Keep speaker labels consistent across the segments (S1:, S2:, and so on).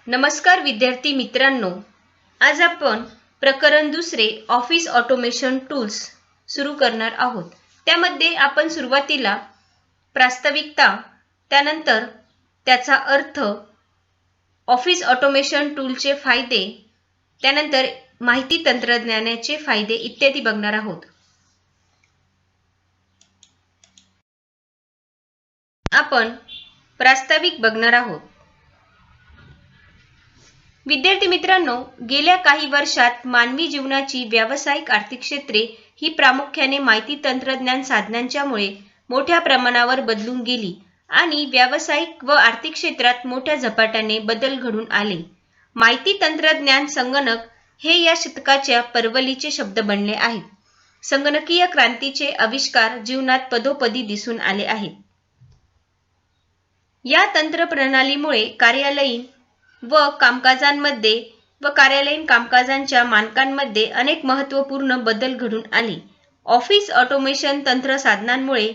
S1: नमस्कार विद्यार्थी मित्रांनो, आज आपण प्रकरण दुसरे ऑफिस ऑटोमेशन टूल्स सुरू करणार आहोत। त्यामध्ये आपण सुरुवातीला प्रास्ताविकता, त्यानंतर त्याचा अर्थ, ऑफिस ऑटोमेशन टूलचे फायदे, त्यानंतर माहिती तंत्रज्ञानाचे फायदे इत्यादी बघणार आहोत। आपण प्रास्ताविक बघणार आहोत। विद्यार्थी मित्रांनो, गेल्या काही वर्षात मानवी जीवनाची व्यावसायिक आर्थिक क्षेत्रे ही प्रामुख्याने माहिती तंत्रज्ञान साधनांच्यामुळे मोठ्या प्रमाणावर बदलून गेली आणि व्यावसायिक व आर्थिक क्षेत्रात मोठ्या झपाट्याने बदल घडून आले। माहिती तंत्रज्ञान संगणक हे या शतकाच्या परवलीचे शब्द बनले आहेत। संगणकीय क्रांतीचे आविष्कार जीवनात पदोपदी दिसून आले आहेत। या तंत्रप्रणालीमुळे कार्यालयीन कामकाजांच्या मानकांमध्ये अनेक महत्त्वपूर्ण बदल घडून आले। ऑफिस ऑटोमेशन तंत्र साधनांमुळे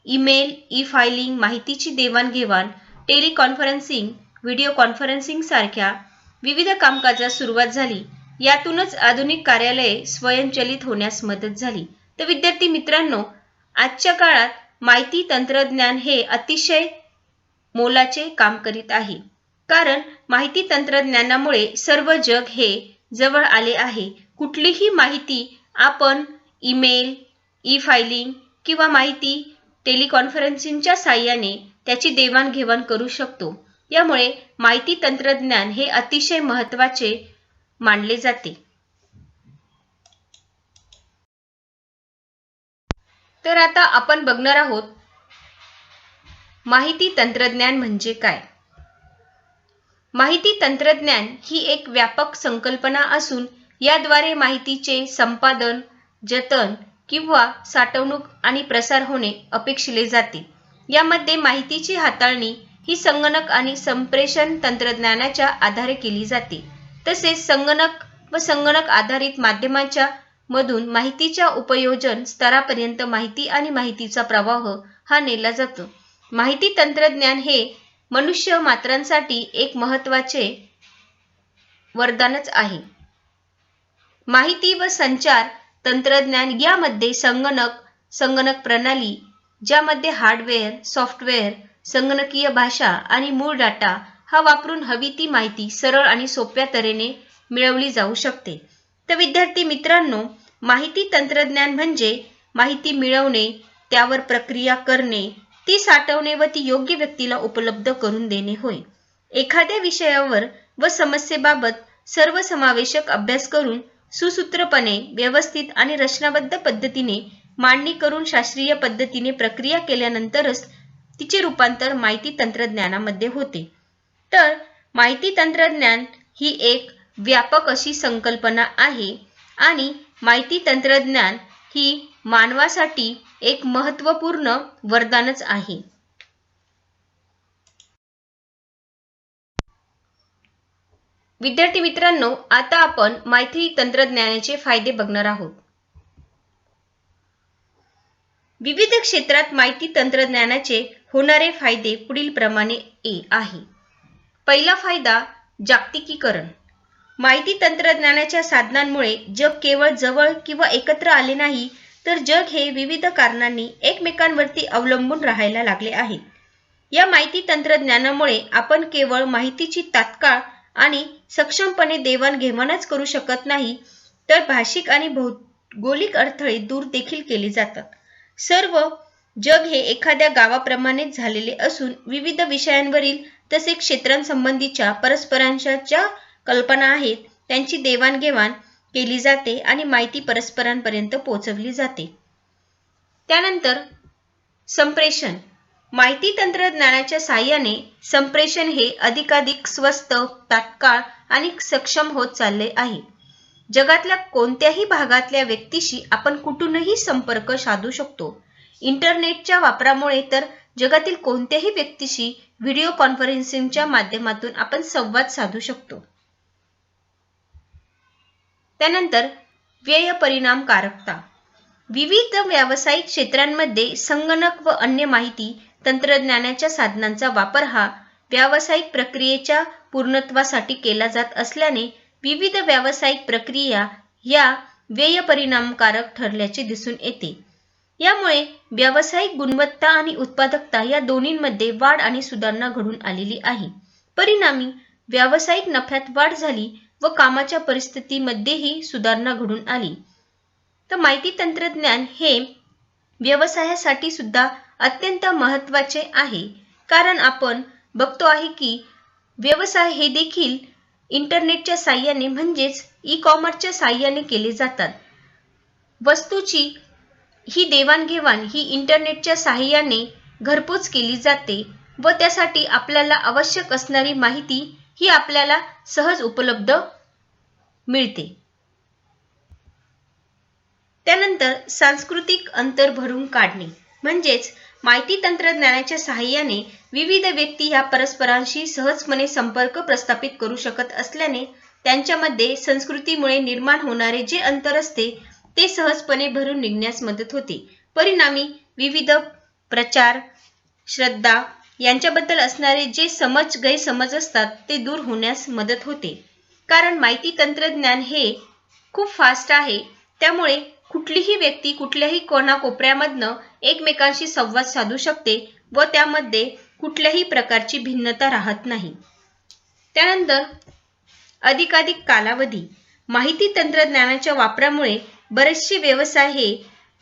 S1: ईमेल, ई-फायलिंग, माहितीची देवाणघेवाण, टेलिकॉन्फरन्सिंग, व्हिडिओ कॉन्फरन्सिंग सारख्या विविध कामकाजास सुरुवात झाली। यातूनच आधुनिक कार्यालये स्वयंचलित होण्यास मदत झाली। तर विद्यार्थी मित्रांनो, आजच्या काळात माहिती तंत्रज्ञान हे अतिशय मोलाचे काम करीत आहे, कारण माहिती तंत्रज्ञानामुळे सर्व जग हे जवळ आले आहे। कुठलीही माहिती आपण ईमेल, ई-फायलिंग किंवा माहिती टेलिकॉन्फरन्सिंगच्या साहाय्याने त्याची देवाणघेवाण करू शकतो। यामुळे माहिती तंत्रज्ञान हे अतिशय महत्त्वाचे मानले जाते। तर आता आपण बघणार आहोत माहिती तंत्रज्ञान म्हणजे काय। माहिती तंत्रज्ञान ही एक व्यापक संकल्पना असून याद्वारे माहितीचे संपादन, जतन किंवा साठवणूक आणि प्रसार होणे अपेक्षिले जाते। यामध्ये माहितीची हाताळणी ही संगणक आणि संप्रेषण तंत्रज्ञानाच्या आधारे केली जाते। तसेच संगणक व संगणक आधारित माध्यमांच्या मधून माहितीच्या उपयोजन स्तरापर्यंत माहिती आणि माहितीचा प्रवाह हा नेला जातो। माहिती तंत्रज्ञान हे मनुष्य मात्रांसाठी एक महत्त्वाचे वरदानच आहे। माहिती व संचार तंत्रज्ञान यामध्ये संगणक प्रणाली, ज्यामध्ये हार्डवेअर, सॉफ्टवेअर, संगणकीय भाषा आणि मूळ डाटा हा वापरून हवी ती माहिती सरळ आणि सोप्या तऱ्हेने मिळवली जाऊ शकते। तर विद्यार्थी मित्रांनो, माहिती तंत्रज्ञान म्हणजे माहिती मिळवणे, त्यावर प्रक्रिया करणे, ती साठवणे व ती योग्य व्यक्तीला उपलब्ध करून देणे होय। एखाद्या विषयावर व समस्येबाबत सर्वसमावेशक अभ्यास करून सुसूत्रपणे, व्यवस्थित आणि रचनाबद्ध पद्धतीने मांडणी करून शास्त्रीय पद्धतीने प्रक्रिया केल्यानंतरच तिचे रूपांतर माहिती तंत्रज्ञानामध्ये होते। तर माहिती तंत्रज्ञान ही एक व्यापक अशी संकल्पना आहे आणि माहिती तंत्रज्ञान ही मानवासाठी एक महत्त्वपूर्ण वरदानच आहे। विद्यार्थी मित्रांनो, आता आपण माहिती तंत्रज्ञानाचे फायदे बघणार आहोत। विविध क्षेत्रात माहिती तंत्रज्ञानाचे होणारे फायदे पुढील प्रमाणे आहे। पहिला फायदा, जागतिकीकरण। माहिती तंत्रज्ञानाच्या साधनांमुळे जग केवळ जवळ किंवा एकत्र आले नाही, तर जग हे विविध कारणांनी एकमेकांवरती अवलंबून राहायला लागले आहे। या माहिती तंत्रज्ञानामुळे आपण केवळ माहितीची तात्काळ आणि सक्षमपणे देवाणघेवाणच करू शकत नाही, तर भाषिक आणि भौगोलिक अडथळे दूर देखील केले जातात। सर्व जग हे एखाद्या गावाप्रमाणेच झालेले असून विविध विषयांवरील तसेच क्षेत्रांसंबंधीच्या परस्परांच्या ज्या कल्पना आहेत त्यांची देवाणघेवाण केली जाते आणि माहिती परस्परांपर्यंत पोहोचवली जाते। त्यानंतर संप्रेषण। माहिती तंत्रज्ञानाच्या साहाय्याने संप्रेषण हे अधिकाधिक स्वस्त, तात्काळ आणि सक्षम होत चालले आहे। जगातल्या कोणत्याही भागातल्या व्यक्तीशी आपण कुठूनही संपर्क साधू शकतो। इंटरनेटच्या वापरामुळे तर जगातील कोणत्याही व्यक्तीशी व्हिडिओ कॉन्फरन्सिंगच्या माध्यमातून आपण संवाद साधू शकतो। त्यानंतर व्यय परिणामकारकता। विविध व्यावसायिक क्षेत्रांमध्ये संगणक व अन्य माहिती तंत्रज्ञानाच्या साधनांचा वापर हा व्यावसायिक प्रक्रियेच्या पूर्णत्वासाठी केला जात असल्याने विविध व्यावसायिक प्रक्रिया या व्यय परिणामकारक ठरल्याचे दिसून येते. यामुळे व्यावसायिक गुणवत्ता आणि उत्पादकता या दोन्हींमध्ये वाढ आणि सुधारणा घडून आलेली आहे. परिणामी व्यावसायिक नफ्यात वाढ झाली व कामाच्या परिस्थितीमध्येही सुधारणा घडून आली. तर माहिती तंत्रज्ञान हे व्यवसायासाठी सुद्धा अत्यंत महत्त्वाचे आहे, कारण आपण बघतो आहे की व्यवसाय हे देखील इंटरनेटच्या साहाय्याने म्हणजेच ई-कॉमर्सच्या साहाय्याने केले जातात. वस्तूची ही देवाणघेवाण ही इंटरनेटच्या साहाय्याने घरपोच केली जाते व त्यासाठी आपल्याला आवश्यक असणारी माहिती ही आपल्याला सहज उपलब्ध मिळते. त्यानंतर सांस्कृतिक अंतर भरून काढणे म्हणजेच माहिती तंत्रज्ञानाच्या साहाय्याने विविध व्यक्ती ह्या परस्परांशी सहजपणे संपर्क प्रस्थापित करू शकत असल्याने त्यांच्यामध्ये संस्कृतीमुळे निर्माण होणारे जे अंतर असते ते सहजपणे भरून निघण्यास मदत होते. परिणामी विविध प्रचार, श्रद्धा यांच्याबद्दल असणारे जे गैरसमज असतात ते दूर होण्यास मदत होते. कारण माहिती तंत्रज्ञान हे खूप फास्ट आहे, त्यामुळे कुठलीही व्यक्ती कुठल्याही कोणाकोपऱ्यामधनं एकमेकांशी संवाद साधू शकते व त्यामध्ये कुठल्याही प्रकारची भिन्नता राहत नाही. त्यानंतर अधिकाधिक कालावधी. माहिती तंत्रज्ञानाच्या वापरामुळे बरेचसे व्यवसाय हे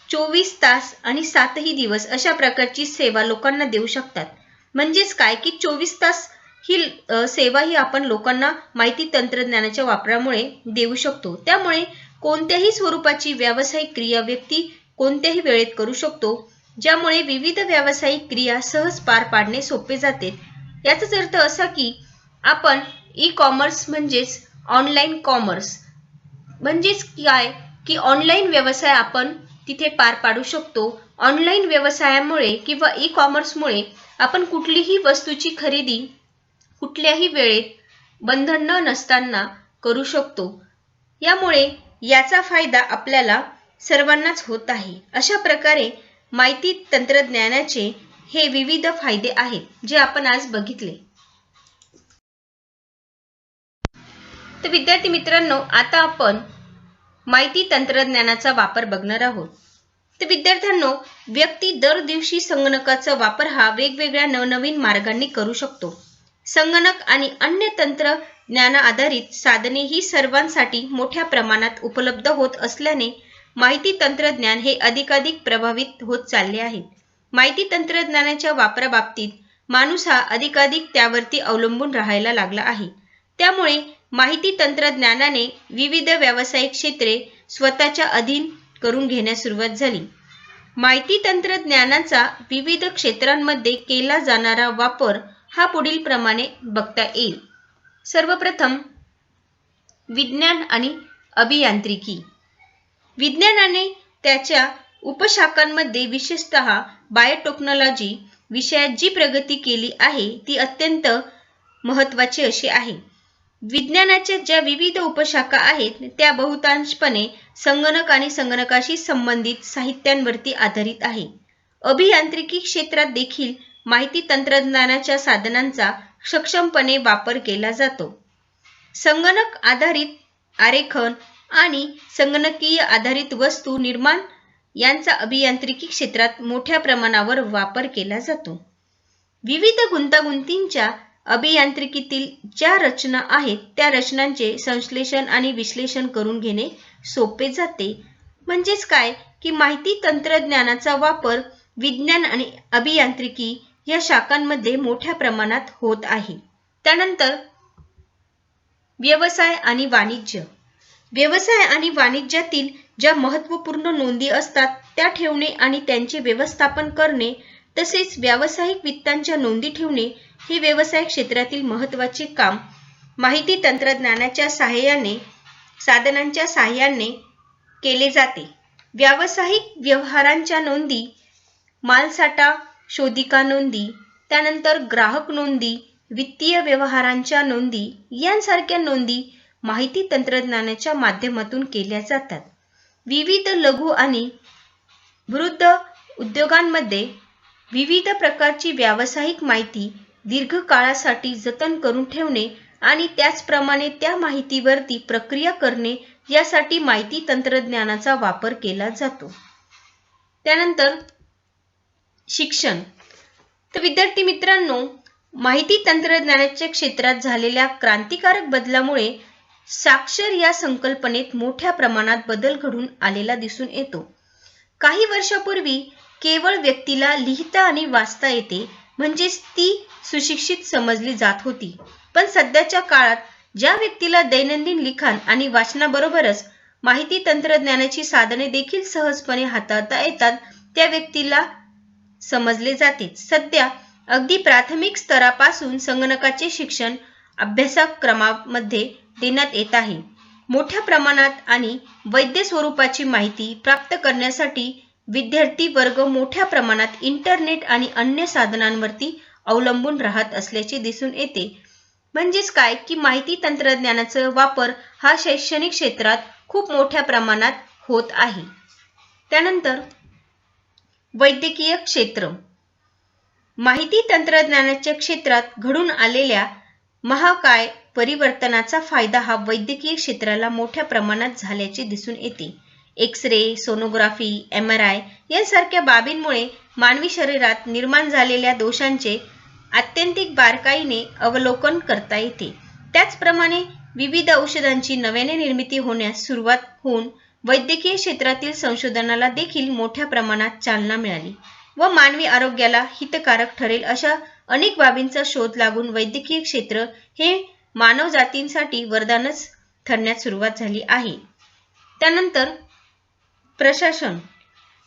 S1: 24 तास आणि 7ही दिवस अशा प्रकारची सेवा लोकांना देऊ शकतात. म्हणजेच काय की 24 तास ही सेवा ही आपण लोकांना माहिती तंत्रज्ञानाच्या वापरामुळे देऊ शकतो. त्यामुळे कोणत्याही स्वरूपाची व्यावसायिक क्रिया व्यक्ती कोणत्याही वेळेत करू शकतो, ज्यामुळे विविध व्यावसायिक क्रिया सहज पार पाडणे सोपे जाते. याचाच अर्थ असा की आपण ई-कॉमर्स म्हणजेच ऑनलाईन कॉमर्स म्हणजेच काय की ऑनलाईन व्यवसाय आपण तिथे पार पाडू शकतो. ऑनलाईन व्यवसायामुळे किंवा ई-कॉमर्समुळे आपण कुठलीही वस्तूची खरेदी कुठल्याही वेळेत बंधन न नसताना करू शकतो. यामुळे याचा फायदा आपल्याला सर्वांनाच होत आहे. अशा प्रकारे माहिती तंत्रज्ञानाचे हे विविध फायदे आहेत जे आपण आज बघितले. तर विद्यार्थी मित्रांनो, आता आपण माहिती तंत्रज्ञानाचा वापर बघणार आहोत. तर विद्यार्थ्यांनो, व्यक्ती दर दिवशी संगणकाचा वापर हा वेगवेगळ्या नवनवीन मार्गांनी करू शकतो. संगणक आणि अन्य तंत्रज्ञान आधारित साधने ही सर्वांसाठी मोठ्या प्रमाणात उपलब्ध होत असल्याने माहिती तंत्रज्ञान हे अधिकाधिक प्रभावित होत चालले आहे. माहिती तंत्रज्ञानाच्या वापराबाबतीत माणूस हा अधिकाधिक त्यावरती अवलंबून राहायला लागला आहे. त्यामुळे माहिती तंत्रज्ञानाने विविध व्यावसायिक क्षेत्रे स्वतःच्या अधीन करून घेण्यास सुरुवात झाली. माहिती तंत्रज्ञानाचा विविध क्षेत्रांमध्ये केला जाणारा वापर हा पुढील प्रमाणे बघता येईल. सर्वप्रथम विज्ञान आणि अभियांत्रिकी. विज्ञानाने त्याच्या उपशाखांमध्ये विशेषतः बायोटेक्नॉलॉजी विषयात जी प्रगती केली आहे ती अत्यंत महत्त्वाची अशी आहे. विज्ञानाच्या ज्या विविध उपशाखा आहेत त्या बहुतांशपणे संगणक आणि संगणकाशी संबंधित साहित्यांवरती आधारित आहे. अभियांत्रिकी क्षेत्रात देखील माहिती तंत्रज्ञानाच्या साधनांचा सक्षमपणे वापर केला जातो. संगणक आधारित आरेखन आणि संगणकीय आधारित वस्तू निर्माण यांचा अभियांत्रिकी क्षेत्रात मोठ्या प्रमाणावर वापर केला जातो. विविध गुंतागुंतींच्या अभियांत्रिकीतील ज्या रचना आहेत त्या रचनांचे संश्लेषण आणि विश्लेषण करून घेणे सोपे जाते. म्हणजेच काय की माहिती तंत्रज्ञानाचा वापर विज्ञान आणि अभियांत्रिकी या शाखांमध्ये मोठ्या प्रमाणात होत आहे. त्यानंतर व्यवसाय आणि वाणिज्य. व्यवसाय आणि वाणिज्यातील ज्या महत्त्वपूर्ण नोंदी असतात त्या ठेवणे आणि त्यांचे व्यवस्थापन करणे तसेच व्यावसायिक वित्तांच्या नोंदी ठेवणे हे व्यवसाय क्षेत्रातील महत्त्वाचे काम माहिती तंत्रज्ञानाच्या साधनांच्या साहाय्याने केले जाते. व्यावसायिक व्यवहारांच्या नोंदी, मालसाठा शोधिका नोंदी, त्यानंतर ग्राहक नोंदी, वित्तीय व्यवहारांच्या नोंदी यांसारख्या नोंदी माहिती तंत्रज्ञानाच्या माध्यमातून केल्या जातात. विविध लघु आणि वृद्ध उद्योगांमध्ये विविध प्रकारची व्यावसायिक माहिती दीर्घकाळासाठी जतन करून ठेवणे आणि त्याचप्रमाणे त्या माहितीवरती प्रक्रिया करणे यासाठी माहिती तंत्रज्ञानाचा वापर केला जातो. त्यानंतर शिक्षण. तर विद्यार्थी मित्रांनो, माहिती तंत्रज्ञानाच्या क्षेत्रात झालेल्या क्रांतिकारक बदलामुळे साक्षर या संकल्पनेत मोठ्या प्रमाणात बदल घडून आलेला दिसून येतो. काही वर्षापूर्वी केवळ व्यक्तीला लिहिता आणि वाचता येते म्हणजेच ती सुशिक्षित समजली जात होती. पण सध्याच्या काळात ज्या व्यक्तीला दैनंदिन लिखाण आणि वाचनाबरोबरच माहिती तंत्रज्ञानाची साधने देखील सहजपणे हाताळता येतात, त्या व्यक्तीला समजले जाते. सध्या अगदी प्राथमिक स्तरापासून संगणकाचे शिक्षण अभ्यासक्रमामध्ये देण्यात येत आहे. मोठ्या प्रमाणात आणि वैध स्वरूपाची माहिती प्राप्त करण्यासाठी विद्यार्थी वर्ग मोठ्या प्रमाणात इंटरनेट आणि अन्य साधनांवरती अवलंबून राहत असल्याचे दिसून येते. म्हणजेच काय की माहिती तंत्रज्ञानाचा वापर हा शैक्षणिक क्षेत्रात खूप मोठ्या प्रमाणात होत आहे. त्यानंतर वैद्यकीय क्षेत्र. माहिती तंत्रज्ञानाच्या क्षेत्रात घडून आलेल्या महाकाय परिवर्तनाचा फायदा हा वैद्यकीय क्षेत्राला मोठ्या प्रमाणात झाल्याचे दिसून येते. एक्स-रे, सोनोग्राफी, MRI यांसारख्या बाबींमुळे मानवी शरीरात निर्माण झालेल्या दोषांचे अत्यंतिक बारकाईने अवलोकन करता येते. त्याचप्रमाणे विविध औषधांची नव्याने निर्मिती होण्यास सुरुवात होऊन वैद्यकीय क्षेत्रातील संशोधनाला देखील मोठ्या प्रमाणात चालना मिळाली व मानवी आरोग्याला हितकारक ठरेल अशा अनेक बाबींचा शोध लागून वैद्यकीय क्षेत्र हे मानवजातींसाठी वरदानच ठरण्यास सुरुवात झाली आहे. त्यानंतर प्रशासन.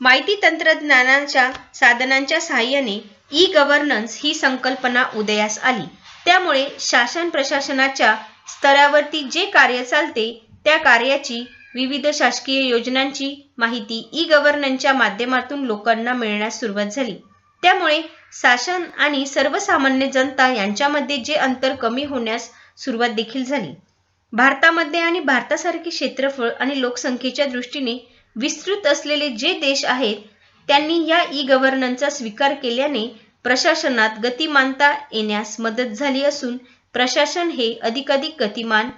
S1: माहिती तंत्रज्ञानाच्या साधनांच्या सहाय्याने ई-गव्हर्नन्स ही संकल्पना उदयास आली. त्यामुळे शासन प्रशासनाच्या स्तरावरती जे कार्य चालते त्या कार्याची विविध शासकीय योजनांची माहिती ई-गव्हर्नन्सच्या माध्यमातून लोकांना मिळण्यास सुरुवात झाली. त्यामुळे शासन आणि सर्वसामान्य जनता यांच्यामध्ये जे अंतर कमी होण्यास सुरुवात देखील झाली. भारतामध्ये आणि भारतासारखे क्षेत्रफळ आणि लोकसंख्येच्या दृष्टीने विस्तृत असलेले जे देश आहेत त्यांनी या ई-गव्हर्नन्सचा स्वीकार केल्याने प्रशासनात गतिमानता येण्यास मदत झाली असून प्रशासन हे अधिकाधिक गतिमान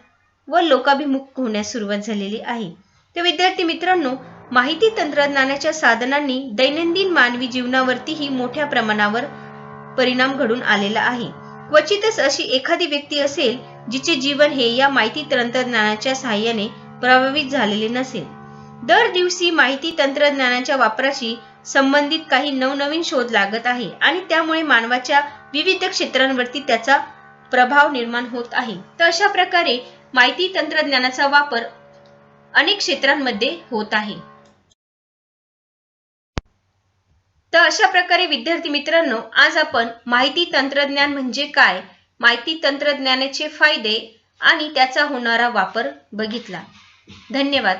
S1: व लोकाभिमुख होण्यास सुरुवात झालेली आहे. तर विद्यार्थी मित्रांनो, माहिती तंत्रज्ञानाच्या साधनांनी दैनंदिन मानवी जीवनावरतीही मोठ्या प्रमाणावर परिणाम घडून आलेला आहे. क्वचितच अशी एखादी व्यक्ती असेल जिचे जीवन हे या माहिती तंत्रज्ञानाच्या सहाय्याने प्रभावित झालेले नसेल. दर दिवशी माहिती तंत्रज्ञानाच्या वापराशी संबंधित काही नवनवीन शोध लागत आहे आणि त्यामुळे मानवाच्या विविध क्षेत्रांवरती त्याचा प्रभाव निर्माण होत आहे. तर अशा प्रकारे माहिती तंत्रज्ञानाचा वापर अनेक क्षेत्रांमध्ये होत आहे. तर अशा प्रकारे विद्यार्थी मित्रांनो, आज आपण माहिती तंत्रज्ञान म्हणजे काय, माहिती तंत्रज्ञानाचे फायदे आणि त्याचा होणारा वापर बघितला. धन्यवाद.